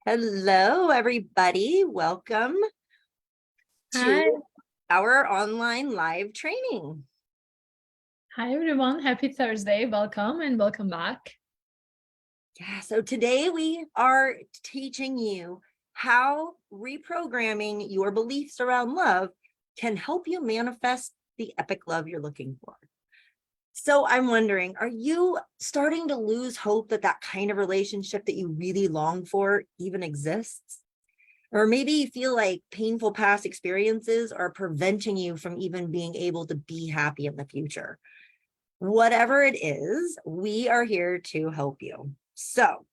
Hello, everybody. Welcome Hi. to our online live training. Hi, everyone. Happy Thursday. Welcome and welcome back. Yeah, so today we are teaching you how reprogramming your beliefs around love can help you manifest the epic love you're looking for. So I'm wondering, are you starting to lose hope that that kind of relationship that you really long for even exists? Or maybe you feel like painful past experiences are preventing you from even being able to be happy in the future. Whatever it is, we are here to help you. So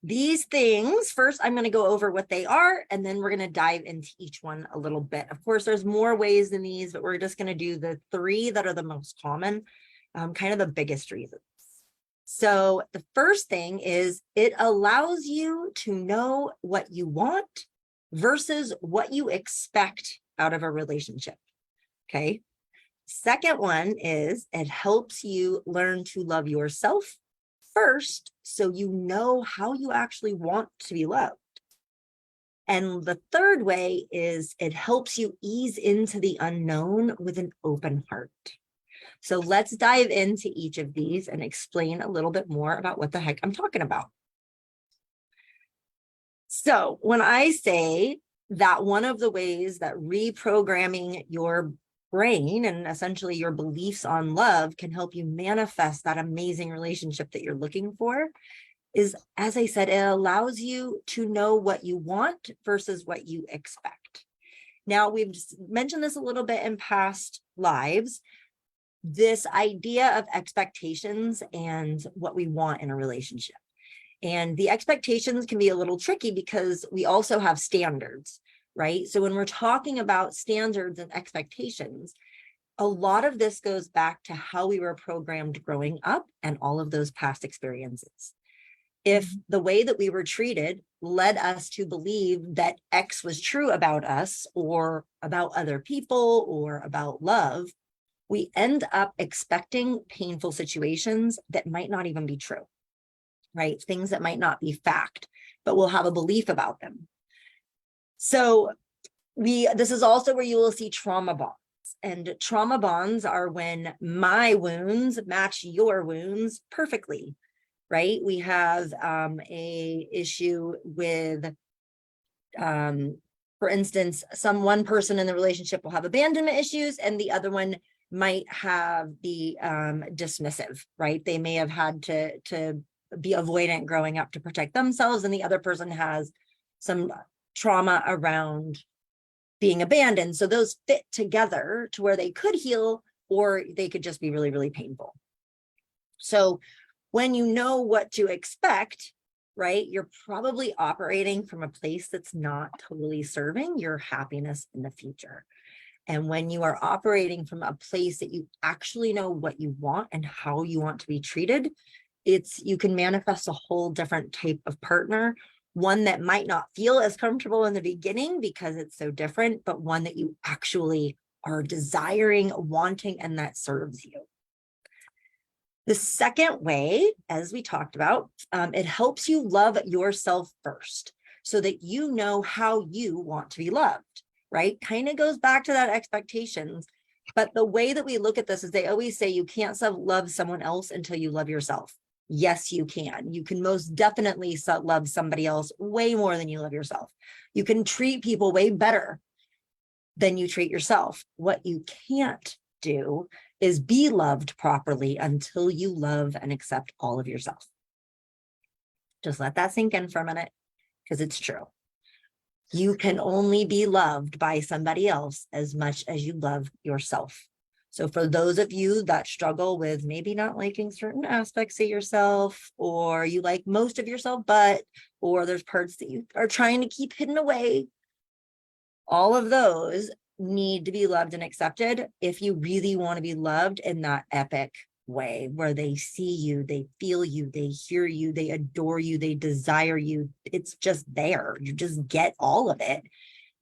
these things, first, I'm going to go over what they are, and then we're going to dive into each one a little bit. Of course, there's more ways than these, but we're just going to do the three that are the most common, kind of the biggest reasons. So the first thing is it allows you to know what you want versus what you expect out of a relationship. Okay. Second one is it helps you learn to love yourself first, so you know how you actually want to be loved. And the third way is it helps you ease into the unknown with an open heart. So let's dive into each of these and explain a little bit more about what the heck I'm talking about. So when I say that one of the ways that reprogramming your brain and essentially your beliefs on love can help you manifest that amazing relationship that you're looking for is, as I said, it allows you to know what you want versus what you expect. Now, we've just mentioned this a little bit in past lives, this idea of expectations and what we want in a relationship. And the expectations can be a little tricky because we also have standards, right? So when we're talking about standards and expectations, a lot of this goes back to how we were programmed growing up and all of those past experiences. If the way that we were treated led us to believe that X was true about us or about other people or about love, we end up expecting painful situations that might not even be true, right? Things that might not be fact, but we'll have a belief about them. So this is also where you will see trauma bonds. And trauma bonds are when my wounds match your wounds perfectly, right? We have a issue with, for instance, one person in the relationship will have abandonment issues and the other one might have be dismissive, right? They may have had to be avoidant growing up to protect themselves, and the other person has some trauma around being abandoned. So those fit together to where they could heal, or they could just be really, really painful. So when you know what to expect, right, you're probably operating from a place that's not totally serving your happiness in the future. And when you are operating from a place that you actually know what you want and how you want to be treated, you can manifest a whole different type of partner, one that might not feel as comfortable in the beginning because it's so different, but one that you actually are desiring, wanting, and that serves you. The second way, as we talked about, it helps you love yourself first so that you know how you want to be loved, right? Kind of goes back to that expectations. But the way that we look at this is they always say you can't love someone else until you love yourself. Yes, you can. You can most definitely love somebody else way more than you love yourself. You can treat people way better than you treat yourself. What you can't do is be loved properly until you love and accept all of yourself. Just let that sink in for a minute, because it's true. You can only be loved by somebody else as much as you love yourself. So for those of you that struggle with maybe not liking certain aspects of yourself, or you like most of yourself, or there's parts that you are trying to keep hidden away, all of those need to be loved and accepted if you really want to be loved in that epic way where they see you, they feel you, they hear you, they adore you, they desire you. It's just there. You just get all of it.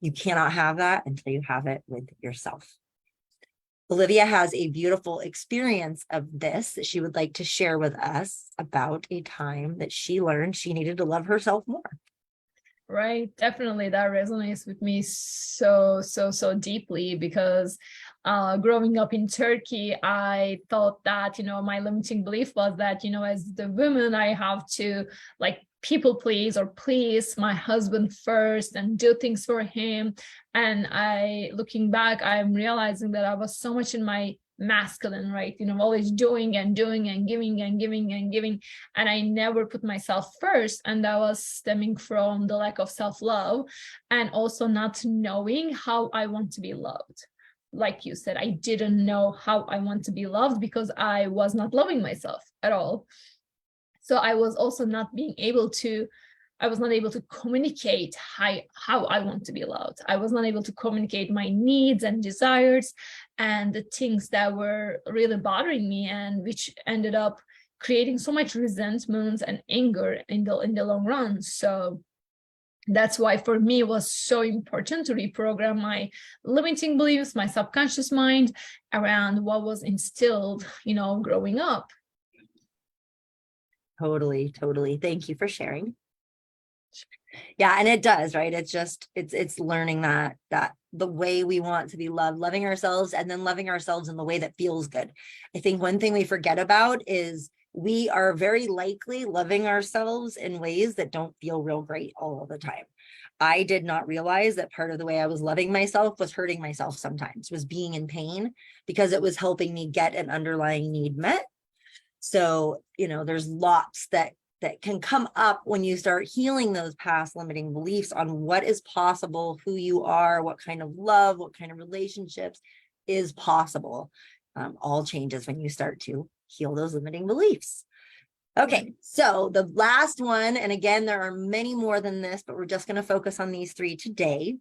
You cannot have that until you have it with yourself. Olivia has a beautiful experience of this that she would like to share with us about a time that she learned she needed to love herself more. Right. Definitely that resonates with me so deeply because growing up in Turkey, I thought that, my limiting belief was that, as the woman, I have to like people please or please my husband first and do things for him. And looking back, I'm realizing that I was so much in my masculine, right? Always doing and doing and giving and giving and giving, and I never put myself first. And that was stemming from the lack of self-love and also not knowing how I want to be loved. Like you said, I didn't know how I want to be loved because I was not loving myself at all. So I was also not able to communicate how I want to be loved. I was not able to communicate my needs and desires and the things that were really bothering me, and which ended up creating so much resentment and anger in the long run. So that's why for me it was so important to reprogram my limiting beliefs, my subconscious mind around what was instilled, growing up. Totally, totally. Thank you for sharing. Yeah, and it does, right? It's learning that the way we want to be loved, loving ourselves, and then loving ourselves in the way that feels good. I think one thing we forget about is we are very likely loving ourselves in ways that don't feel real great all of the time. I did not realize that part of the way I was loving myself was hurting myself sometimes, was being in pain because it was helping me get an underlying need met. So, there's lots that can come up when you start healing those past limiting beliefs on what is possible, who you are, what kind of love, what kind of relationships is possible. All changes when you start to heal those limiting beliefs. Okay, so the last one, and again, there are many more than this, but we're just going to focus on these three today,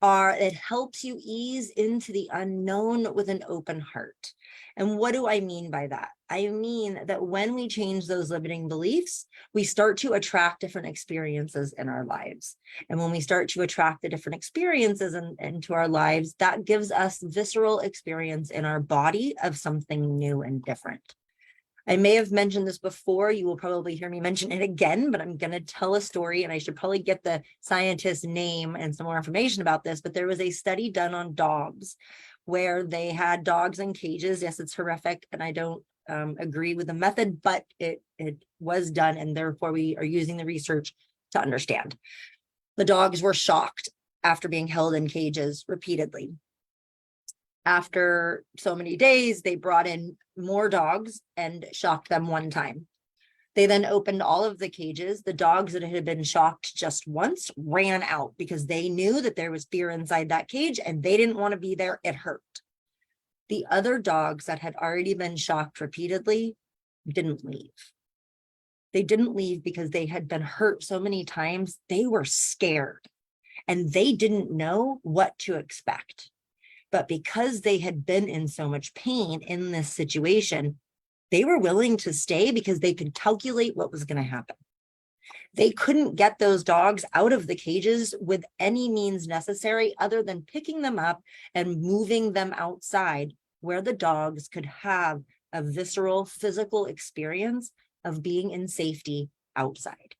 it helps you ease into the unknown with an open heart. And what do I mean by that? I mean that when we change those limiting beliefs, we start to attract different experiences in our lives. And when we start to attract the different experiences into our lives, that gives us visceral experience in our body of something new and different. I may have mentioned this before. You will probably hear me mention it again, but I'm going to tell a story, and I should probably get the scientist's name and some more information about this. But there was a study done on dogs where they had dogs in cages. Yes, it's horrific, and I don't agree with the method, but it was done, and therefore we are using the research to understand. The dogs were shocked after being held in cages repeatedly. After so many days, they brought in more dogs and shocked them one time. They then opened all of the cages. The dogs that had been shocked just once ran out because they knew that there was fear inside that cage and they didn't want to be there. It hurt. The other dogs that had already been shocked repeatedly didn't leave. They didn't leave because they had been hurt so many times. They were scared and they didn't know what to expect. But because they had been in so much pain in this situation, they were willing to stay because they could calculate what was going to happen. They couldn't get those dogs out of the cages with any means necessary other than picking them up and moving them outside where the dogs could have a visceral physical experience of being in safety outside.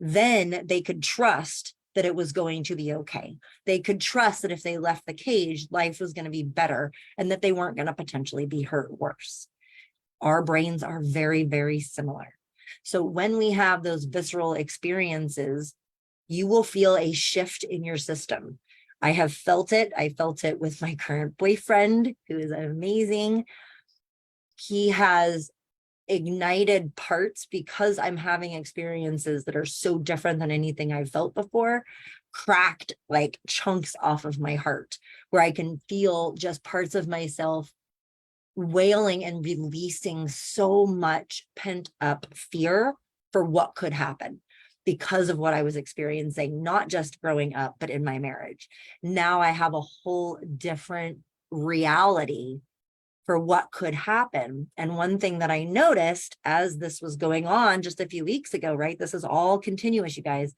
Then they could trust that it was going to be okay. They could trust that if they left the cage, life was going to be better and that they weren't going to potentially be hurt worse. Our brains are very, very similar. So when we have those visceral experiences, you will feel a shift in your system. I have felt it. I felt it with my current boyfriend, who is amazing. He has ignited parts because I'm having experiences that are so different than anything I've felt before, cracked like chunks off of my heart, where I can feel just parts of myself wailing and releasing so much pent up fear for what could happen because of what I was experiencing, not just growing up, but in my marriage. Now I have a whole different reality for what could happen. And one thing that I noticed as this was going on just a few weeks ago, right? This is all continuous, you guys.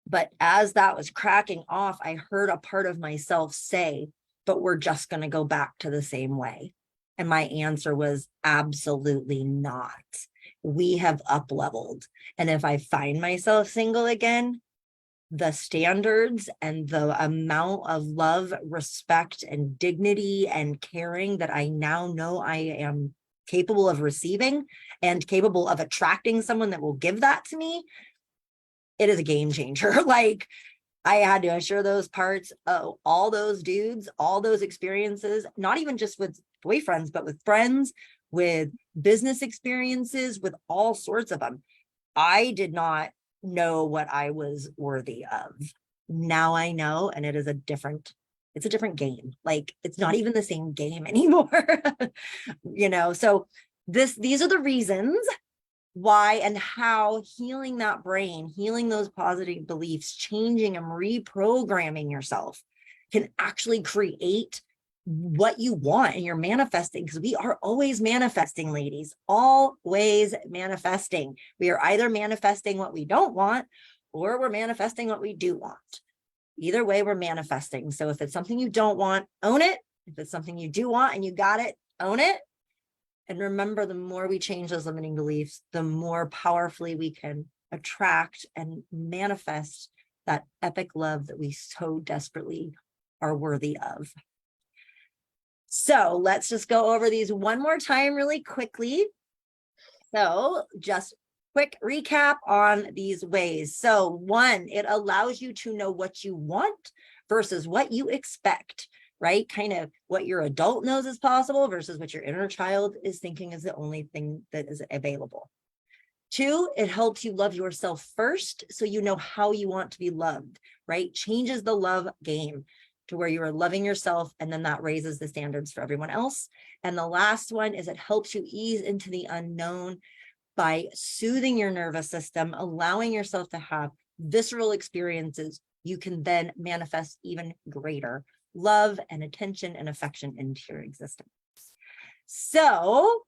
But as that was cracking off, I heard a part of myself say, but we're just going to go back to the same way. And my answer was absolutely not. We have up leveled. And if I find myself single again, the standards and the amount of love, respect, and dignity and caring that I now know I am capable of receiving and capable of attracting someone that will give that to me, it is a game changer. Like, I had to assure those parts of all those dudes, all those experiences, not even just with boyfriends, but with friends, with business experiences, with all sorts of them. I did not know what I was worthy of. Now I know, and it's a different game. Like, it's not even the same game anymore. So these are the reasons why and how healing that brain, healing those positive beliefs, changing and reprogramming yourself can actually create what you want, and you're manifesting, because we are always manifesting, ladies, always manifesting. We are either manifesting what we don't want, or we're manifesting what we do want. Either way, we're manifesting. So if it's something you don't want, own it. If it's something you do want and you got it, own it. And remember, the more we change those limiting beliefs, the more powerfully we can attract and manifest that epic love that we so desperately are worthy of. So let's just go over these one more time really quickly. So just quick recap on these ways. So 1, it allows you to know what you want versus what you expect, right? Kind of what your adult knows is possible versus what your inner child is thinking is the only thing that is available. 2, it helps you love yourself first, so you know how you want to be loved, right? Changes the love game to where you are loving yourself, and then that raises the standards for everyone else. And the last one is it helps you ease into the unknown by soothing your nervous system, allowing yourself to have visceral experiences. You can then manifest even greater love and attention and affection into your existence. So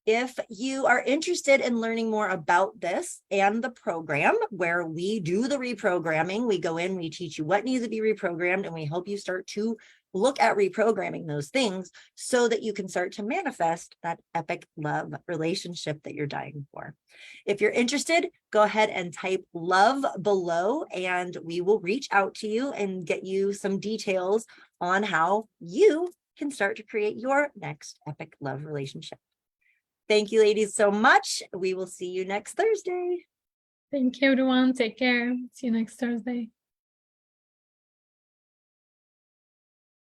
if you are interested in learning more about this and the program where we do the reprogramming, we go in, we teach you what needs to be reprogrammed, and we help you start to look at reprogramming those things so that you can start to manifest that epic love relationship that you're dying for. If you're interested, go ahead and type love below, and we will reach out to you and get you some details on how you can start to create your next epic love relationship. Thank you, ladies, so much. We will see you next Thursday. Thank you, everyone. Take care. See you next Thursday.